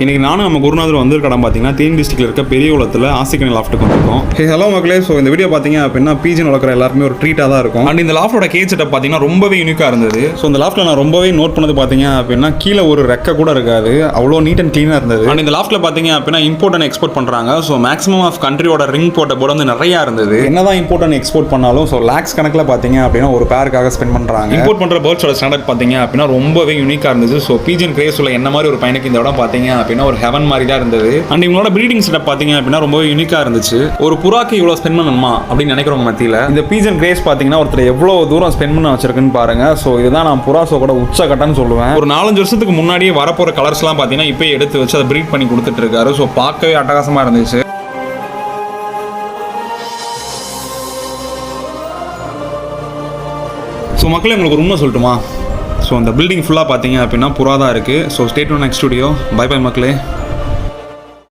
இன்றைக்கி நானும் நம்ம குருநாதர் வந்திருக்கடம் பார்த்தீங்கன்னா தேனி டிஸ்ட்ரிக்டில் இருக்க பெரிய குளத்தில் ஆசிக்கணி லாஃப்ட்டுக்கு வந்திருக்கோம். ஹலோ மக்களே, ஸோ இந்த வீடியோ பார்த்தீங்க அப்படின்னா பீஜன் வளர்க்குற எல்லாருமே ஒரு ட்ரீட்டாக தான் இருக்கும். அண்ட் இந்த லாஃப்டோட கேஜ் செட்டப் பார்த்தீங்கன்னா ரொம்பவே யூனிக்காக இருந்தது. ஸோ இந்த லாஃப்ட்டில் நான் ரொம்பவே நோட் பண்ணது பார்த்தீங்க அப்படின்னா கீழே ஒரு ரெக்க கூட இருக்காது, அவ்வளோ நீட் அண்ட் க்ளீனாக இருந்தது. அண்ட் இந்த லாஃப்ட்டில் பார்த்தீங்க அப்படின்னா இம்போர்ட் அண்ட் எக்ஸ்போர்ட் பண்ணுறாங்க. ஸோ மேக்ஸிமம் ஆஃப் கண்ட்ரியோட ரிங் போட்ட போர்டு வந்து நிறையா இருந்தது. என்னதான் இம்போர்ட் அண்ட் எக்ஸ்போர்ட் பண்ணாலும் ஸோ லேக்ஸ் கணக்கில் பார்த்தீங்க அப்படின்னா ஒரு பேருக்காக ஸ்பெண்ட் பண்ணுறாங்க. இம்போர்ட் பண்ணுற பேர்ட்ஸோட ஸ்டாண்டர்ட் பார்த்தீங்க அப்படின்னா ரொம்பவே யூனிக்காக இருந்தது. ஸோ பீஜன் கிரேஸ் உள்ள என்ன மாதிரி ஒரு பையனுக்கு இந்த இடம் பார்த்தீங்க அப்படின்னா ஒரு ஹெவன் மாதிரி தான் இருந்தது. அண்ட் இவங்களோட ப்ரீடிங் செட்டப் பார்த்தீங்க அப்படின்னா ரொம்ப யூனிக்காக இருந்துச்சு. ஒரு புறாக்கு இவ்வளோ ஸ்பெண்ட் பண்ணணுமா அப்படின்னு நினைக்கிறவங்க மத்தியில் இந்த பீஜன் கிரேஸ் பார்த்தீங்கன்னா ஒருத்தர் எவ்வளோ தூரம் ஸ்பெண்ட் பண்ண வச்சிருக்குன்னு பாருங்க. ஸோ இதுதான் நான் புறா ஷோட உச்சக்கட்டன்னு சொல்லுவேன். ஒரு 4-5 வருஷத்துக்கு முன்னாடியே வரப்போற கலர்ஸ்லாம் பார்த்தீங்கன்னா இப்போ எடுத்து வச்சு அதை ப்ரீட் பண்ணி கொடுத்துட்டு இருக்காரு. ஸோ பார்க்கவே அட்டகாசமாக இருந்துச்சு. ஸோ மக்களே, உங்களுக்கு ஒரு உண்மை சொல்லட்டுமா? ஸோ அந்த பில்டிங் ஃபுல்லாக பார்த்தீங்க அப்படின்னா புறா தான் இருக்குது. So stay tuned next studio. Bye bye மக்களே.